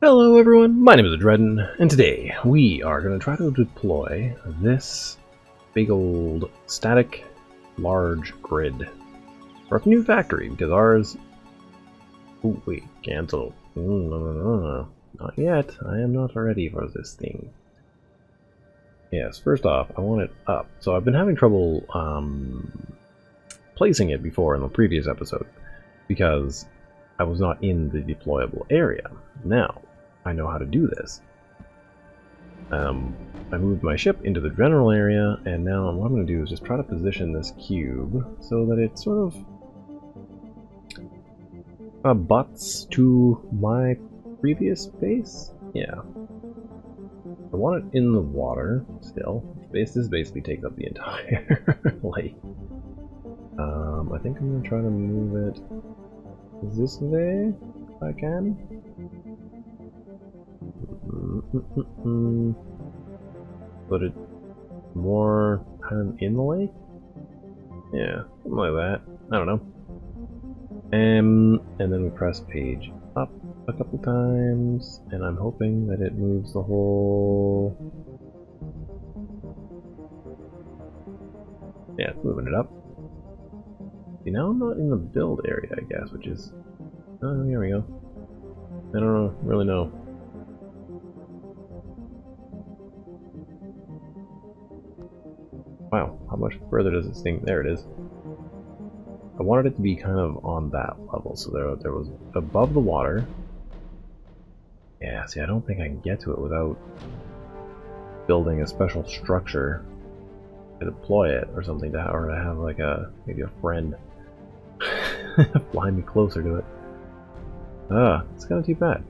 Hello everyone, my name is Adreden, and today we are going to try to deploy this big old static large grid for a new factory, because ours... Oh wait, cancel. No. Not yet, I am not ready for this thing. Yes, first off, I want it up. So I've been having trouble placing it before in the previous episode, because I was not in the deployable area. Now, I know how to do this. I moved my ship into the general area, and now what I'm going to do is just try to position this cube so that it sort of butts to my previous base. Yeah. I want it in the water still. This basically takes up the entire lake. I think I'm going to try to move it this way if I can. Put it more kind of in the lake? Yeah, something like that. I don't know. And then we press page up a couple times, and I'm hoping that it moves the whole... Yeah, it's moving it up. See, now I'm not in the build area, I guess, which is... Oh, here we go. I don't really know. Wow, how much further does this thing... There it is. I wanted it to be kind of on that level, so there was above the water. Yeah, see, I don't think I can get to it without building a special structure to deploy it or something, or to have like maybe a friend fly me closer to it. It's kind of too bad.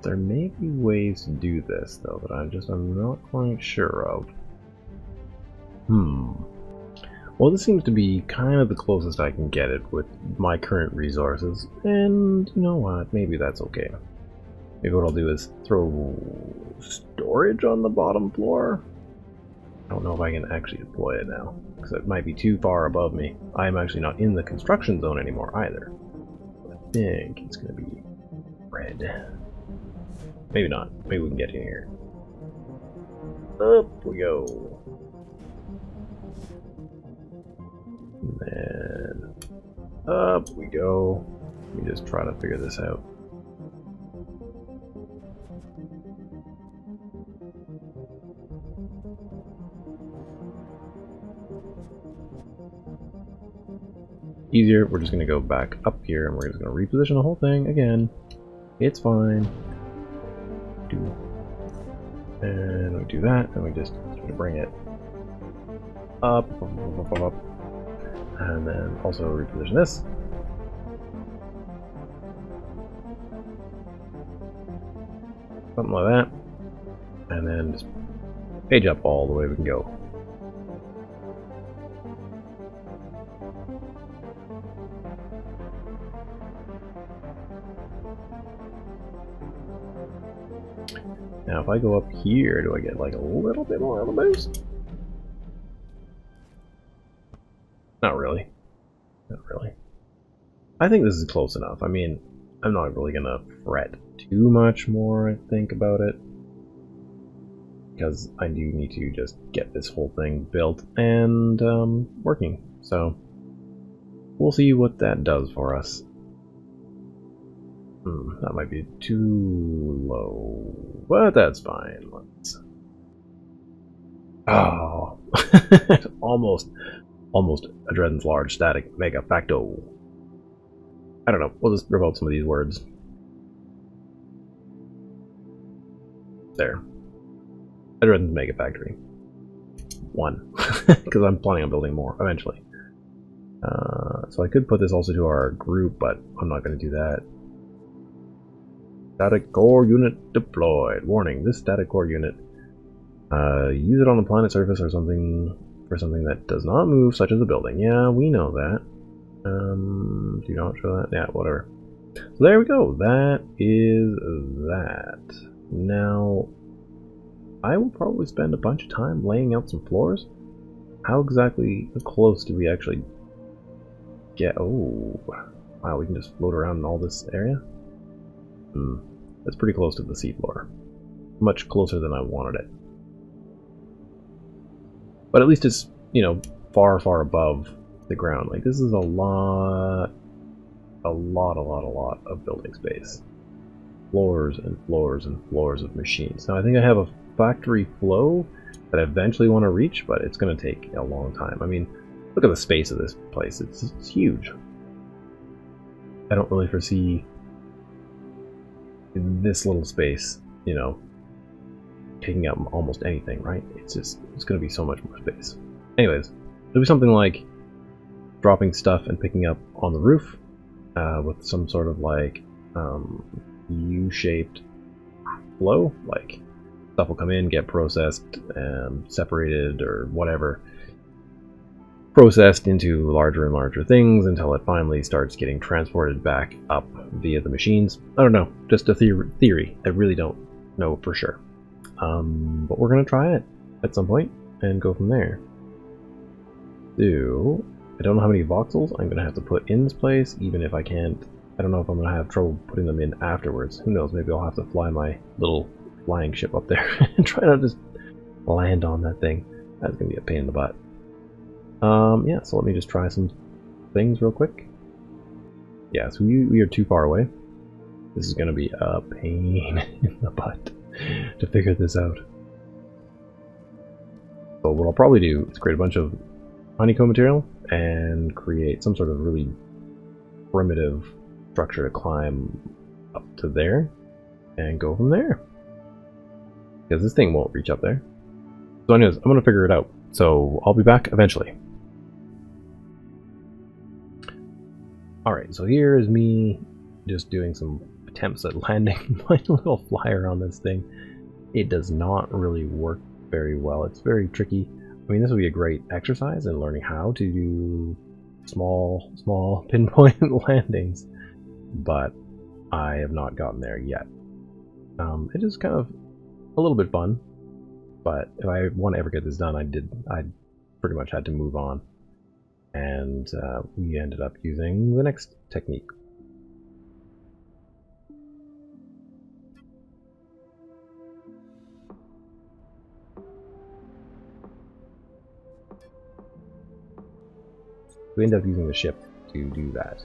There may be ways to do this though that I'm not quite sure of. Well, this seems to be kind of the closest I can get it with my current resources, and you know what, maybe that's okay. Maybe what I'll do is throw storage on the bottom floor. I don't know if I can actually deploy it now, because it might be too far above me. I'm actually not in the construction zone anymore either. I think it's going to be red. Maybe not. Maybe we can get in here. Up we go. And then up we go. Let me just try to figure this out. Easier, we're just going to go back up here and we're just going to reposition the whole thing again. It's fine. And we do that, and we just bring it up, and then also reposition this. Something like that. And then just page up all the way we can go. Now if I go up here, do I get like a little bit more of a boost? Not really. Not really. I think this is close enough. I mean, I'm not really gonna fret too much more, I think, about it. Because I do need to just get this whole thing built and working. So, we'll see what that does for us. That might be too low, but that's fine. Let's... Oh, almost Adreden's large static mega facto. I don't know. We'll just rip out some of these words. There. Adreden's mega factory. 1, because I'm planning on building more eventually. So I could put this also to our group, but I'm not going to do that. Static core unit deployed. Warning, this static core unit, use it on the planet surface or something for something that does not move, such as a building. Yeah, we know that. Do you not show that? Yeah, whatever. So there we go. That is that. Now, I will probably spend a bunch of time laying out some floors. How exactly close do we actually get? Oh, wow, we can just float around in all this area. That's pretty close to the seafloor. Much closer than I wanted it. But at least it's, you know, far, far above the ground. Like, this is a lot of building space. Floors and floors and floors of machines. Now, I think I have a factory flow that I eventually want to reach, but it's going to take a long time. I mean, look at the space of this place. It's huge. I don't really foresee in this little space, you know, taking up almost anything, right? It's going to be so much more space. Anyways, it'll be something like dropping stuff and picking up on the roof with some sort of like U-shaped flow. Like stuff will come in, get processed, separated or whatever, processed into larger and larger things until it finally starts getting transported back up via the machines. I don't know, just a theory. I really don't know for sure. But we're going to try it at some point and go from there. So, I don't know how many voxels I'm going to have to put in this place, even if I can't. I don't know if I'm going to have trouble putting them in afterwards. Who knows, maybe I'll have to fly my little flying ship up there and try not to just land on that thing. That's going to be a pain in the butt. Yeah, so let me just try some things real quick. Yeah, so we are too far away. This is going to be a pain in the butt to figure this out. So what I'll probably do is create a bunch of honeycomb material and create some sort of really primitive structure to climb up to there and go from there. Because this thing won't reach up there. So anyways, I'm going to figure it out. So I'll be back eventually. Alright, so here is me just doing some attempts at landing my little flyer on this thing. It does not really work very well. It's very tricky. I mean, this would be a great exercise in learning how to do small pinpoint landings, but I have not gotten there yet. It is kind of a little bit fun, but if I want to ever get this done, I pretty much had to move on, and we ended up using the next technique. We end up using the ship to do that.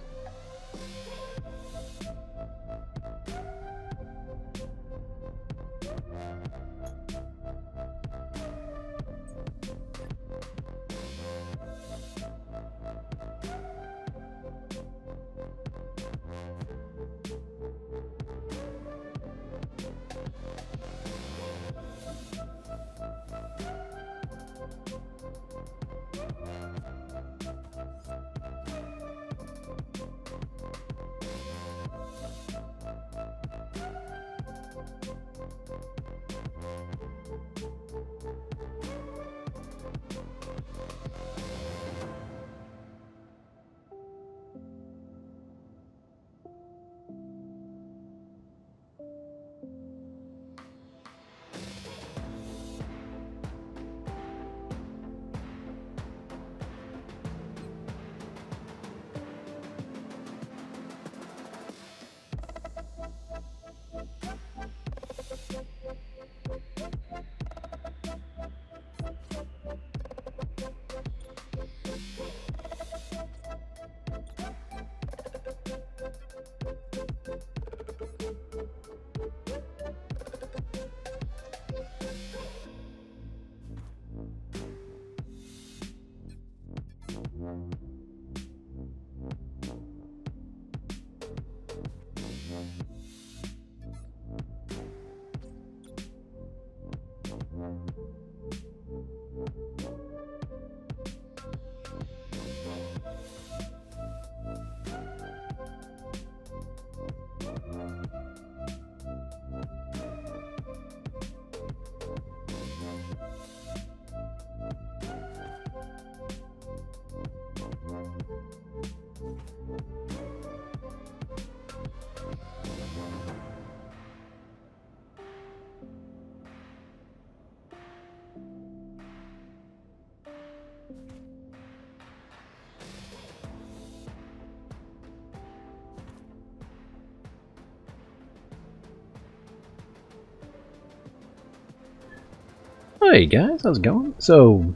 Hey guys, how's it going? So,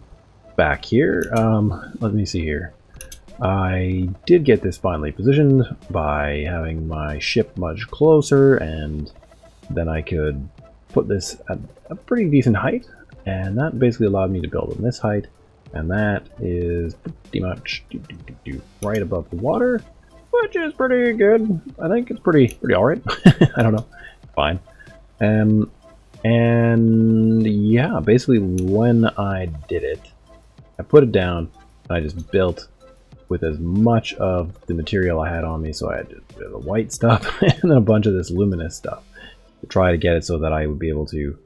back here, let me see here. I did get this finally positioned by having my ship much closer, and then I could put this at a pretty decent height, and that basically allowed me to build on this height, and that is pretty much right above the water, which is pretty good. I think it's pretty alright. I don't know. Fine. And yeah, basically when I did it, I put it down, and I just built with as much of the material I had on me. So I had the white stuff and then a bunch of this luminous stuff to try to get it so that I would be able to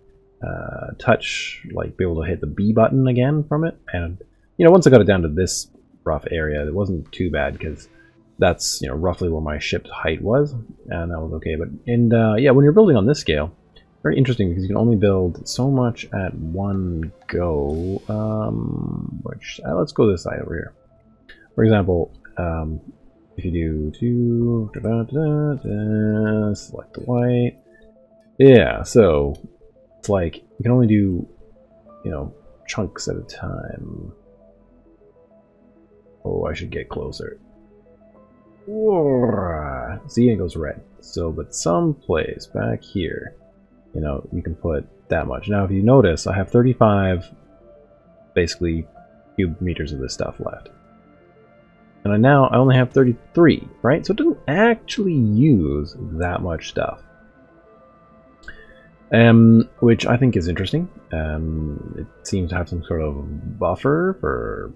touch, like be able to hit the B button again from it. And you know, once I got it down to this rough area, it wasn't too bad because that's, you know, roughly where my ship's height was, and that was okay. But yeah, when you're building on this scale, very interesting because you can only build so much at one go. Which let's go this side over here. For example, if you do select the white, yeah. So it's like you can only do, you know, chunks at a time. Oh, I should get closer. See, it goes red. So, but someplace back here, you know, you can put that much. Now, if you notice, I have 35, basically, cube meters of this stuff left. And now I only have 33, right? So it doesn't actually use that much stuff. Which I think is interesting. It seems to have some sort of buffer for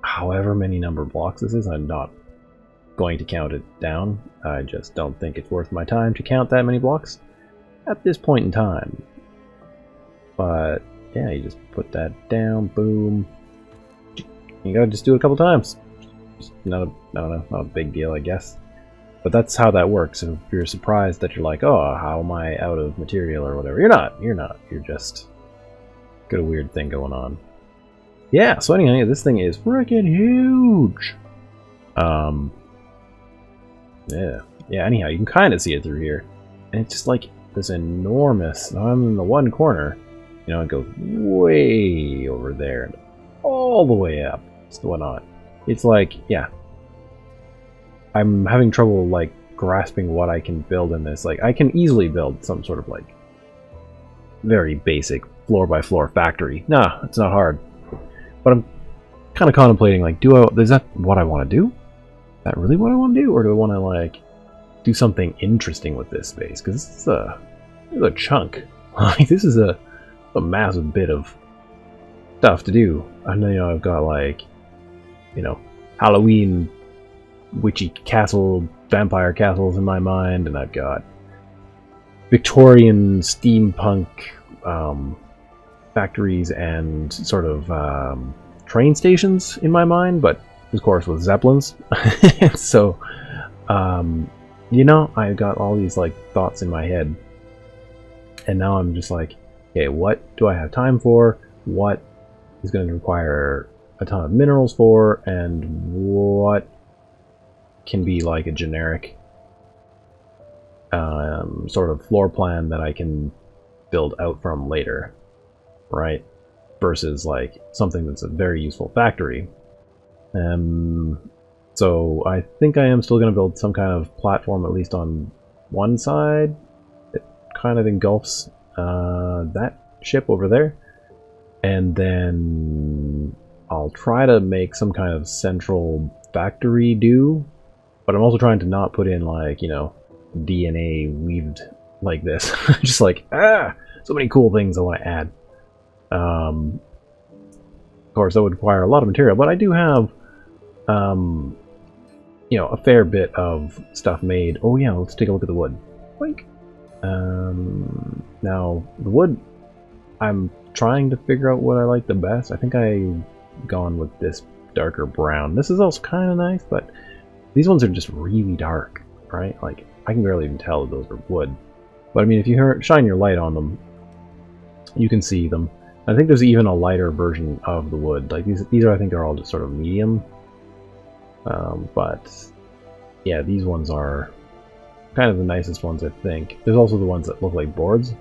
however many number of blocks this is. I'm not going to count it down. I just don't think it's worth my time to count that many blocks at this point in time. But yeah, you just put that down, boom. You gotta just do it a couple times. Just not a big deal, I guess. But that's how that works. And if you're surprised that you're like, oh, how am I out of material or whatever, you're not. You're just got a weird thing going on. Yeah, so anyway, this thing is freaking huge. Yeah, anyhow, you can kind of see it through here. And it's just like this enormous, I'm in the one corner, you know, it goes way over there and all the way up. So whatnot. It's like, yeah. I'm having trouble, like, grasping what I can build in this. Like, I can easily build some sort of, like, very basic floor-by-floor factory. Nah, it's not hard. But I'm kind of contemplating, like, is that what I want to do? Is that really what I want to do? Or do I want to, like, do something interesting with this space? Because this is a chunk. Like, this is a massive bit of stuff to do. I know, you know, I've got, like, you know, Halloween witchy castle, vampire castles in my mind, and I've got Victorian steampunk factories and sort of train stations in my mind, but of course with zeppelins. So you know, I've got all these like thoughts in my head, and now I'm just like, okay, what do I have time for? What is going to require a ton of minerals for, and what can be like a generic sort of floor plan that I can build out from later, right? Versus like something that's a very useful factory. So I think I am still going to build some kind of platform, at least on one side. It kind of engulfs that ship over there. And then I'll try to make some kind of central factory do. But I'm also trying to not put in, like, you know, DNA weaved like this. Just like, so many cool things I want to add. Of course, that would require a lot of material, but I do have, you know, a fair bit of stuff made. Oh yeah, let's take a look at the wood. Like, now, the wood, I'm trying to figure out what I like the best. I think I've gone with this darker brown. This is also kind of nice, but these ones are just really dark, right? Like, I can barely even tell that those are wood. But I mean, if you shine your light on them, you can see them. I think there's even a lighter version of the wood. Like, these are, I think, are all just sort of medium. But yeah, these ones are kind of the nicest ones, I think. There's also the ones that look like boards.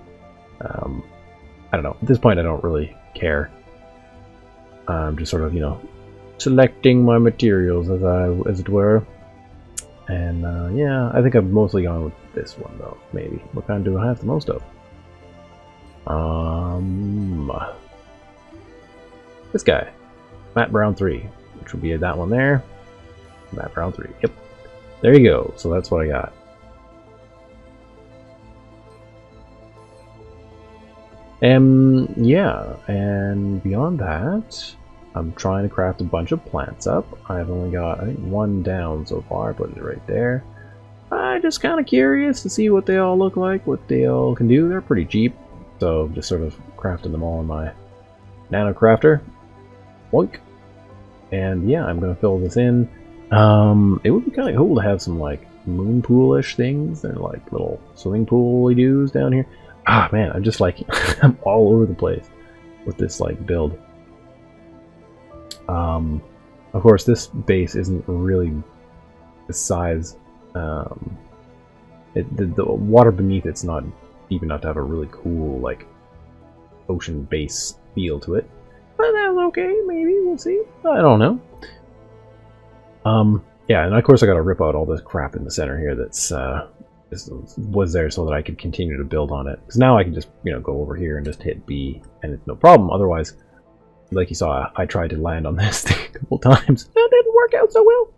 I don't know. At this point, I don't really care. I'm just sort of, you know, selecting my materials as it were. And yeah, I think I've mostly gone with this one though. Maybe. What kind do I have the most of? This guy, Matte Brown 3, which would be that one there. Matte Brown 3. Yep. There you go. So that's what I got. Yeah, and beyond that, I'm trying to craft a bunch of plants up. I've only got, I think, one down so far. I put it right there. I'm just kind of curious to see what they all look like, what they all can do. They're pretty cheap, so just sort of crafting them all in my nano crafter. Boink. And yeah, I'm gonna fill this in. It would be kind of cool to have some like moon pool-ish things. They're like little swimming pool-y doos down here. Ah man, I'm just like I'm all over the place with this like build. Of course, this base isn't really the size. The water beneath it's not deep enough to have a really cool like ocean base feel to it. But that's okay. Maybe we'll see. I don't know. Yeah, and of course I got to rip out all this crap in the center here. That's was there so that I could continue to build on it. Because now I can just, you know, go over here and just hit B, and it's no problem. Otherwise, like you saw, I tried to land on this thing a couple times. That didn't work out so well.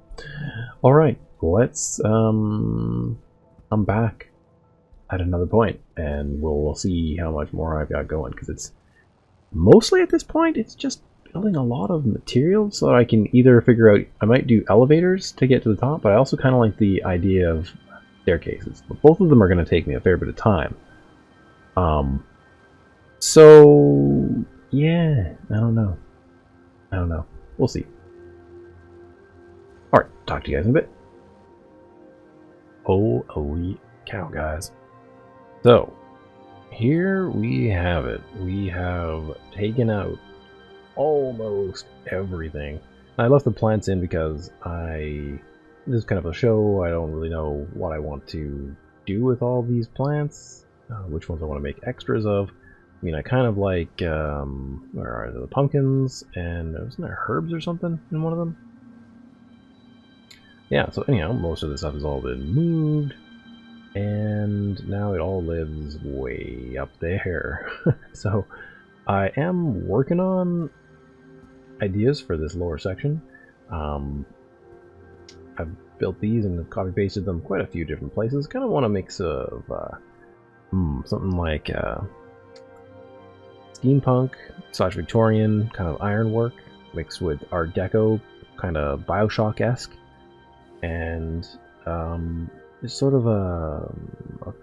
All right, let's come back at another point, and we'll see how much more I've got going. Because it's mostly at this point, it's just building a lot of materials so that I can either figure out. I might do elevators to get to the top, but I also kind of like the idea of staircases, but both of them are going to take me a fair bit of time. So yeah, I don't know. We'll see. All right, talk to you guys in a bit. Holy cow, guys! So here we have it. We have taken out almost everything. I left the plants in because this is kind of a show. I don't really know what I want to do with all these plants, which ones I want to make extras of. I mean, I kind of like, where are the pumpkins, and wasn't there herbs or something in one of them? Yeah, so anyhow, most of this stuff has all been moved, and now it all lives way up there. So I am working on ideas for this lower section. I've built these and copy pasted them quite a few different places. Kind of want a mix of something like steampunk / Victorian kind of ironwork mixed with Art Deco, kind of Bioshock-esque, and it's sort of a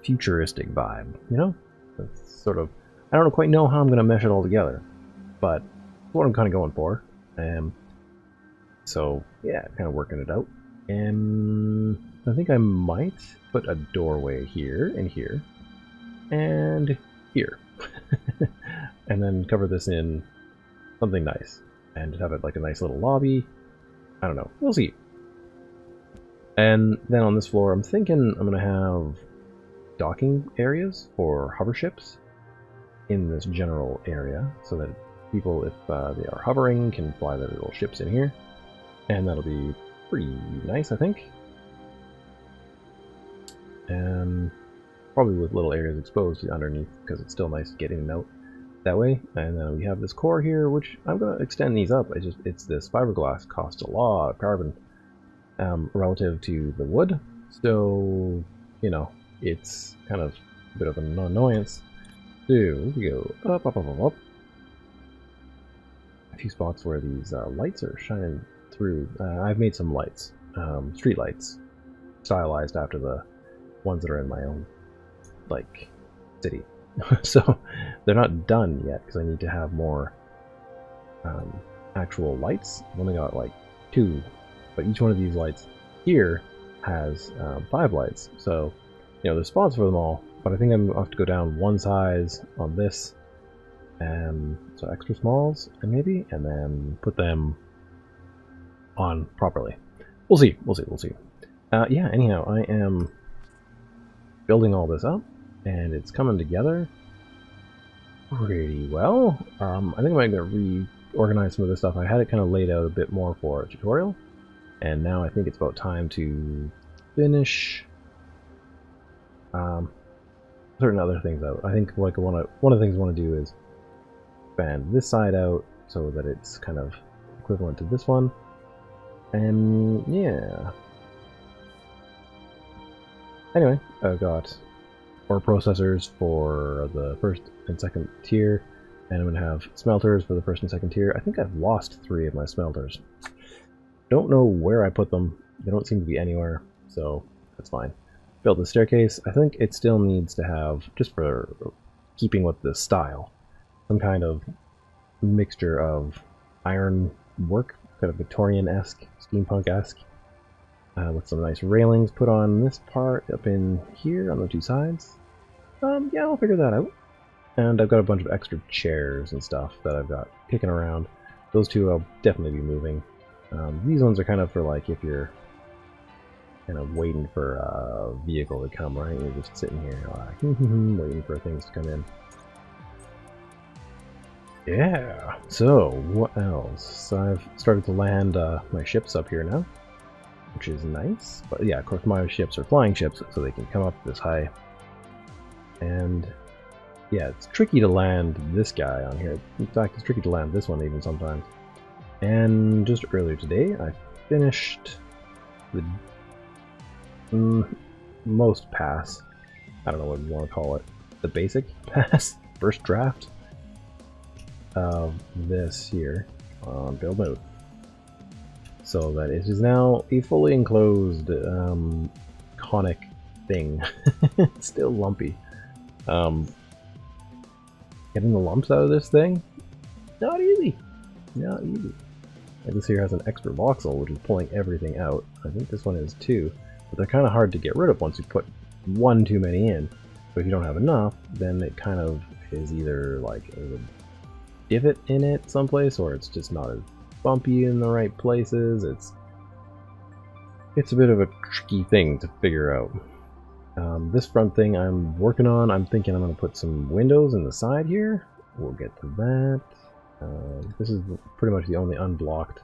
futuristic vibe, you know? It's sort of, I don't quite know how I'm going to mesh it all together, but that's what I'm kind of going for. So yeah, kind of working it out. And I think I might put a doorway here and here and here. And then cover this in something nice and just have it like a nice little lobby. I don't know, we'll see. And then on this floor I'm thinking I'm gonna have docking areas for hover ships in this general area so that people, if they are hovering, can fly their little ships in here, and that'll be pretty nice, I think. And probably with little areas exposed underneath, because it's still nice to get in and out that way. And then we have this core here, which I'm going to extend these up. It's this fiberglass costs a lot of carbon relative to the wood, so you know it's kind of a bit of an annoyance. So we go up, up, up, up, up. A few spots where these lights are shining through. I've made some lights, street lights, stylized after the ones that are in my own like city. So they're not done yet because I need to have more actual lights. I've only got like 2, but each one of these lights here has 5 lights. So you know there's spots for them all, but I think I'm going to have to go down one size on this, and so extra smalls, and then put them on properly. We'll see. Yeah, anyhow, I am building all this up, and it's coming together. pretty well. I think I might reorganize some of this stuff. I had it kind of laid out a bit more for a tutorial, and now I think it's about time to finish certain other things out. I think like one of the things I want to do is expand this side out so that it's kind of equivalent to this one, and yeah. Anyway, I've got ore processors for the first and second tier, and I'm going to have smelters for the first and second tier. I think I've lost 3 of my smelters. Don't know where I put them. They don't seem to be anywhere, so that's fine. Built the staircase. I think it still needs to have, just for keeping with the style, some kind of mixture of iron work, kind of Victorian-esque, steampunk-esque, with some nice railings put on this part up in here on the 2 sides. Yeah, I'll figure that out. And I've got a bunch of extra chairs and stuff that I've got kicking around. Those 2 I'll definitely be moving. These ones are kind of for like if you're kind of waiting for a vehicle to come, right? You're just sitting here like waiting for things to come in. Yeah, so what else? So I've started to land my ships up here now, which is nice. But yeah, of course my ships are flying ships, so they can come up this high. And yeah, it's tricky to land this guy on here. In fact, it's tricky to land this one even sometimes. And just earlier today, I finished the most pass. I don't know what you want to call it. The basic pass, first draft of this here on build mode. So that it is now a fully enclosed conic thing. It's still lumpy. Getting the lumps out of this thing, not easy. Not easy. Like this here has an extra voxel, which is pulling everything out. I think this one is too, but they're kind of hard to get rid of once you put one too many in. But if you don't have enough, then it kind of is either like a divot in it someplace, or it's just not as bumpy in the right places. It's a bit of a tricky thing to figure out. This front thing I'm working on, I'm thinking I'm going to put some windows in the side here. We'll get to that. This is pretty much the only unblocked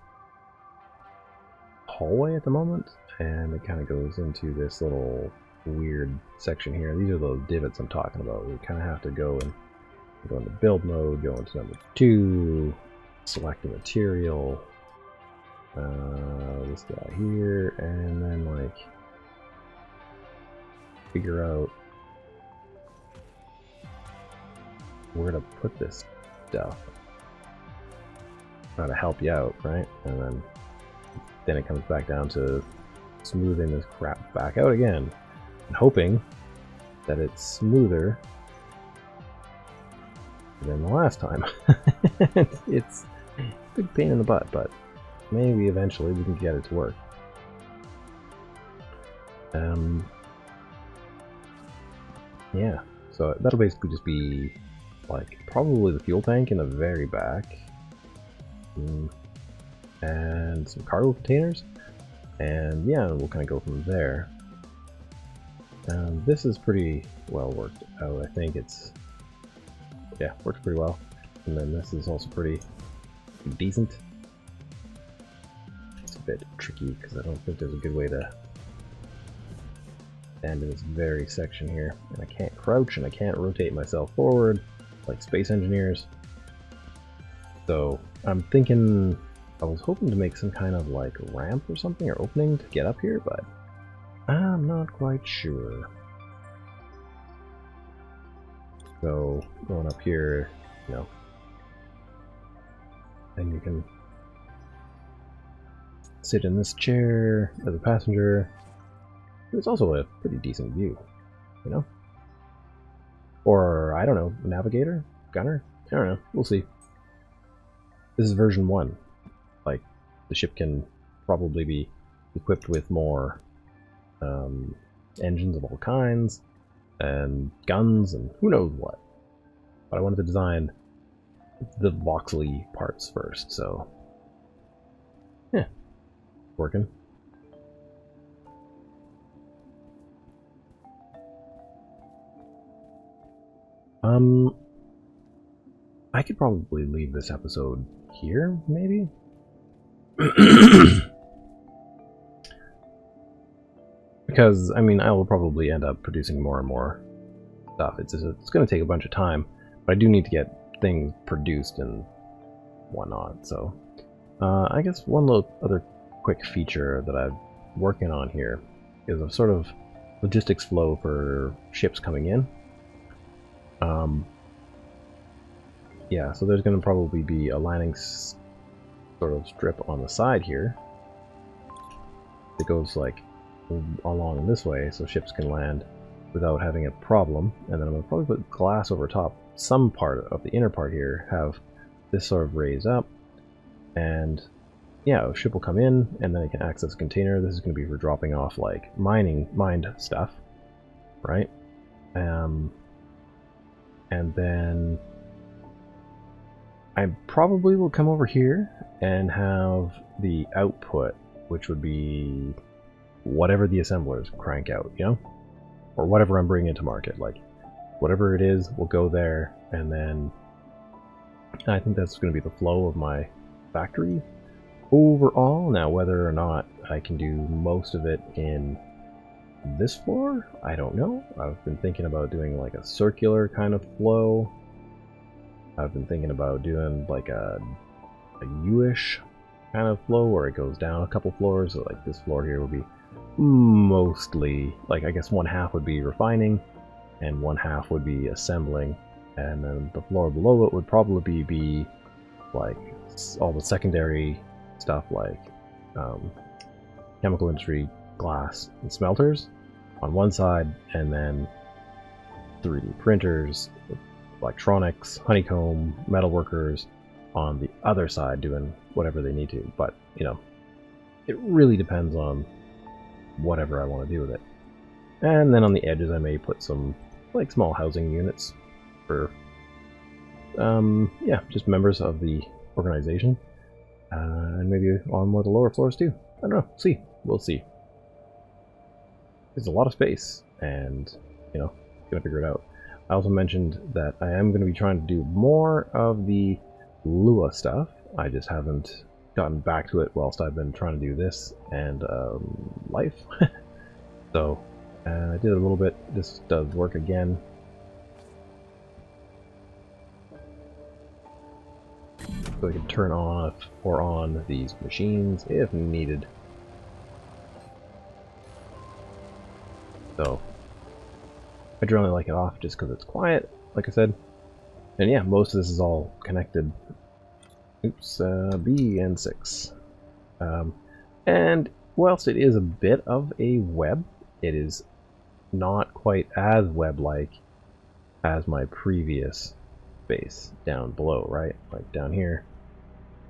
hallway at the moment, and it kind of goes into this little weird section here. These are those divots I'm talking about. We kind of have to go into build mode, go into number 2, select the material, this guy here, and then like figure out where to put this stuff. Try to help you out, right? And then it comes back down to smoothing this crap back out again and hoping that it's smoother than the last time. It's a big pain in the butt, but maybe eventually we can get it to work. Yeah, so that'll basically just be like probably the fuel tank in the very back, and some cargo containers, and yeah, we'll kind of go from there. This is pretty well worked out. I think it's, yeah, works pretty well. And then this is also pretty decent. It's a bit tricky because I don't think there's a good way to stand in this very section here, and I can't crouch and I can't rotate myself forward like space engineers. So I'm thinking, I was hoping to make some kind of like ramp or something, or opening to get up here, but I'm not quite sure. So going up here, you know, and you can sit in this chair as a passenger. It's also a pretty decent view, you know? Or, I don't know, navigator? Gunner? I don't know, we'll see. This is version 1. Like, the ship can probably be equipped with more engines of all kinds, and guns, and who knows what. But I wanted to design the voxely parts first, so yeah, working. I could probably leave this episode here, maybe? Because, I mean, I will probably end up producing more and more stuff. It's going to take a bunch of time, but I do need to get things produced and whatnot, so... I guess one little other quick feature that I'm working on here is a sort of logistics flow for ships coming in. Yeah, so there's going to probably be a landing sort of strip on the side here. It goes like along this way so ships can land without having a problem, and then I'm going to probably put glass over top. Some part of the inner part here have this sort of raised up, and yeah, a ship will come in and then it can access a container. This is going to be for dropping off like mined stuff, right? And then I probably will come over here and have the output, which would be whatever the assemblers crank out, you know? Or whatever I'm bringing to market. Like, whatever it is will go there, and then I think that's going to be the flow of my factory overall. Now, whether or not I can do most of it in this floor, I don't know. I've been thinking about doing like a circular kind of flow. I've been thinking about doing like a U-ish kind of flow where it goes down a couple floors. So like this floor here would be mostly, like, I guess one half would be refining and one half would be assembling, and then the floor below it would probably be like all the secondary stuff like chemical industry, glass, and smelters on one side, and then 3D printers, electronics, honeycomb, metalworkers on the other side doing whatever they need to. But, you know, it really depends on whatever I want to do with it. And then on the edges I may put some like small housing units for yeah, just members of the organization, and maybe on one of the lower floors too. I don't know, we'll see. It's a lot of space, and you know, gonna figure it out. I also mentioned that I am going to be trying to do more of the Lua stuff. I just haven't gotten back to it whilst I've been trying to do this and life. So I did a little bit. This does work again. So I can turn off or on these machines if needed. So I generally like it off just because it's quiet, like I said. And yeah, most of this is all connected. Oops, B and 6. And whilst it is a bit of a web, it is not quite as web-like as my previous base down below, right? Like down here,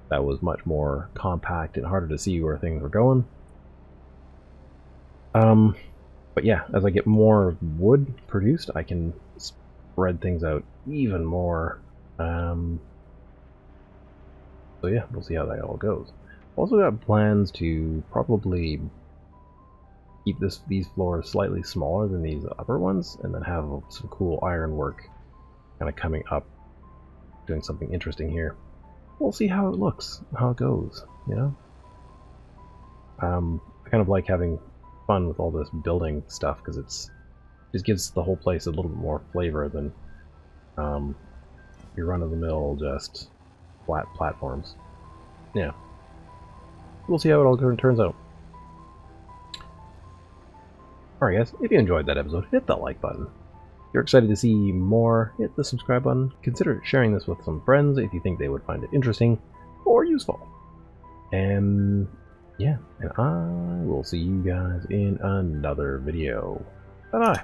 that was much more compact and harder to see where things were going. But yeah, as I get more wood produced, I can spread things out even more. So yeah, we'll see how that all goes. Also got plans to probably keep these floors slightly smaller than these upper ones, and then have some cool ironwork kind of coming up, doing something interesting here. We'll see how it looks, how it goes, you know? I kind of like having fun with all this building stuff because it just gives the whole place a little bit more flavor than your run-of-the-mill just flat platforms. Yeah, we'll see how it all turns out. Alright guys, if you enjoyed that episode, hit that like button. If you're excited to see more, hit the subscribe button. Consider sharing this with some friends if you think they would find it interesting or useful. And yeah, and I will see you guys in another video. Bye-bye.